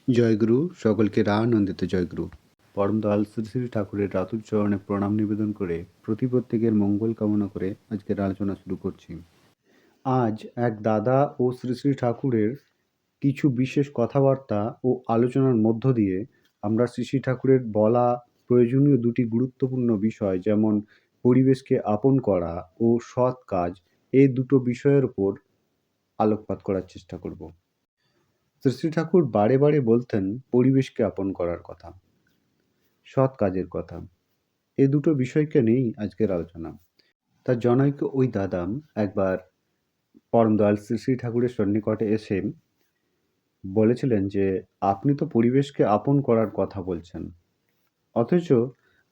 জয়গুরু, সকলকে রানন্দিত জয়গুরু। পরম দয়াল শ্রী শ্রী ঠাকুরের রাতুল চরণে প্রণাম নিবেদন করে প্রত্যেকের মঙ্গল কামনা করে আজকের আলোচনা শুরু করছি। আজ এক দাদা ও শ্রী শ্রী ঠাকুরের কিছু বিশেষ কথাবার্তা ও আলোচনার মধ্য দিয়ে আমরা শ্রী শ্রী ঠাকুরের বলা প্রয়োজনীয় দুটি গুরুত্বপূর্ণ বিষয়, যেমন পরিবেশকে আপন করা ও সৎ কাজ, এই দুটো বিষয়ের উপর আলোকপাত করার চেষ্টা করব। শ্রী শ্রী ঠাকুর বারে বারে বলতেন পরিবেশকে আপন করার কথা, সৎ কাজের কথা। এই দুটো বিষয়কে নিয়েই আজকের আলোচনা। তার জনৈক ওই দাদাম একবার পরম দয়াল শ্রী শ্রী ঠাকুরের সন্নিকটে এসে বলেছিলেন যে, আপনি তো পরিবেশকে আপন করার কথা বলছেন, অথচ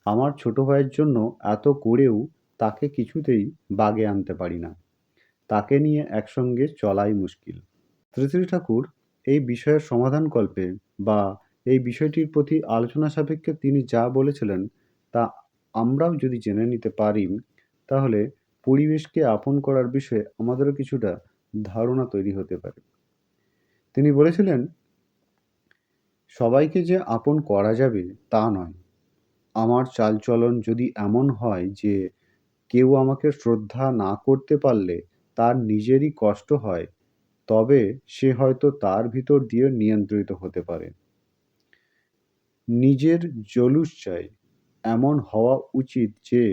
আমার ছোট ভাইয়ের জন্য এত করেও তাকে কিছুতেই বাগে আনতে পারি না। তাকে নিয়ে একসঙ্গে চলাই মুশকিল। শ্রী শ্রী ঠাকুর এই বিষয়ের সমাধানকল্পে বা এই বিষয়টির প্রতি আলোচনা সাপেক্ষে তিনি যা বলেছিলেন তা আমরাও যদি জেনে নিতে পারি, তাহলে পরিবেশকে আপন করার বিষয়ে আমাদেরও কিছুটা ধারণা তৈরি হতে পারে। তিনি বলেছিলেন, সবাইকে যে আপন করা যাবে তা নয়। আমার চালচলন যদি এমন হয় যে কেউ আমাকে শ্রদ্ধা না করতে পারলে তার নিজেরই কষ্ট হয়, তবে সে হয়তো তার ভিতর দিয়ে নিয়ন্ত্রিত হতে পারে। নিজের জলুস চাই, এমন হওয়া উচিত যে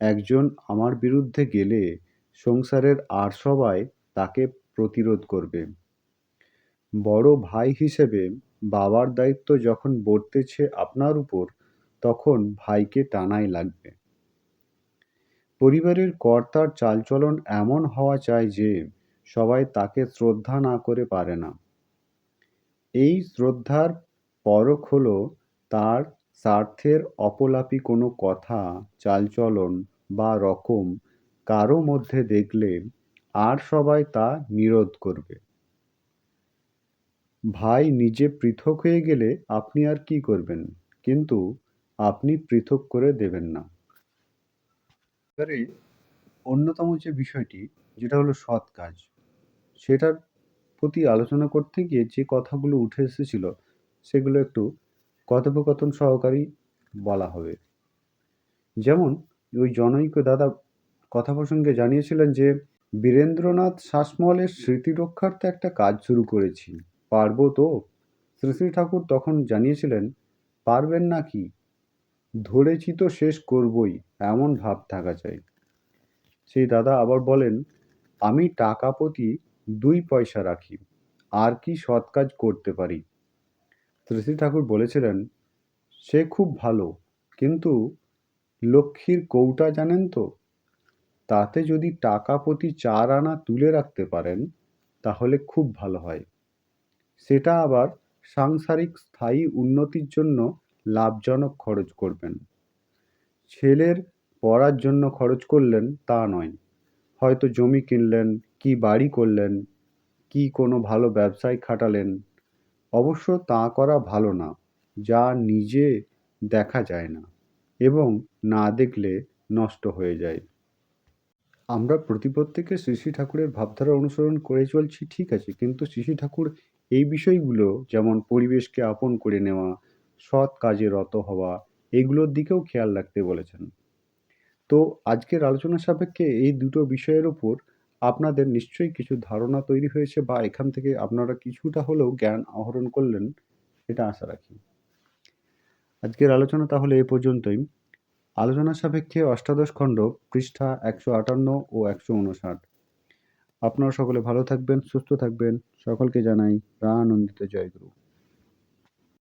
একজন আমার বিরুদ্ধে গেলে সংসারের আর সবাই তাকে প্রতিরোধ করবে। বড় ভাই হিসেবে বাবার দায়িত্ব যখন বর্তেছে আপনার উপর, তখন ভাইকে টানাই লাগবে। পরিবারের কর্তার চালচলন এমন হওয়া চাই যে সবাই তাকে শ্রদ্ধা না করে পারে না। এই শ্রদ্ধার পরখ হল তার স্বার্থের অপলাপী কোনো কথা, চালচলন বা রকম কারো মধ্যে দেখলে আর সবাই তা নিরোধ করবে। ভাই নিজে পৃথক হয়ে গেলে আপনি আর কি করবেন, কিন্তু আপনি পৃথক করে দেবেন না। এবারে অন্যতম যে বিষয়টি, যেটা হলো সৎ কাজ, সেটার প্রতি আলোচনা করতে গিয়ে যে কথাগুলো উঠে এসেছিল সেগুলো একটু কথোপকথন সহকারেই বলা হবে। যেমন ওই জনৈক দাদা কথা প্রসঙ্গে জানিয়েছিলেন যে, বীরেন্দ্রনাথ শাসমলের স্মৃতি রক্ষার্থে একটা কাজ শুরু করেছি, পারবো তো? শ্রী শ্রী ঠাকুর তখন জানিয়েছিলেন, পারবেন না কি, ধরেছি তো শেষ করবই, এমন ভাব থাকা চাই। সেই দাদা আবার বলেন, আমি টাকা প্রতি 2 পয়সা রাখি, আর কি সৎ কাজ করতে পারি? শ্রী শ্রী ঠাকুর বলেছিলেন, সে খুব ভালো, কিন্তু লক্ষ্মীর কৌটা জানেন তো? তাতে যদি টাকা প্রতি 4 আনা তুলে রাখতে পারেন তাহলে খুব ভালো হয়। সেটা আবার সাংসারিক স্থায়ী উন্নতির জন্য লাভজনক খরচ করবেন। ছেলের পড়ার জন্য খরচ করলেন তা নয়, হয়তো জমি কিনলেন, কি বাড়ি করলেন, কি কোনো ভালো ব্যবসায় খাটালেন। অবশ্য তা করা ভালো না, যা নিজে দেখা যায় না এবং না দেখলে নষ্ট হয়ে যায়। আমরা প্রত্যেকে শ্রী শ্রী ঠাকুরের ভাবধারা অনুসরণ করে চলছি, ঠিক আছে, কিন্তু শ্রী শ্রী ঠাকুর এই বিষয়গুলো, যেমন পরিবেশকে আপন করে নেওয়া, সৎ কাজে রত হওয়া, এগুলোর দিকেও খেয়াল রাখতে বলেছেন। তো আজকের আলোচনা সাপেক্ষে এই দুটো বিষয়ের উপর আপনাদের নিশ্চয়ই কিছু ধারণা তৈরি হয়েছে, বা এখান থেকে আপনারা কিছুটা হলেও জ্ঞান আহরণ করলেন, এটা আশা রাখি। আজকের আলোচনা তাহলে এ পর্যন্তই। আলোচনা সাপেক্ষে অষ্টাদশ খণ্ড, পৃষ্ঠা 158 ও 159। আপনারা সকলে ভালো থাকবেন, সুস্থ থাকবেন। সকলকে জানাই প্রাণানন্দিত জয়গুরু।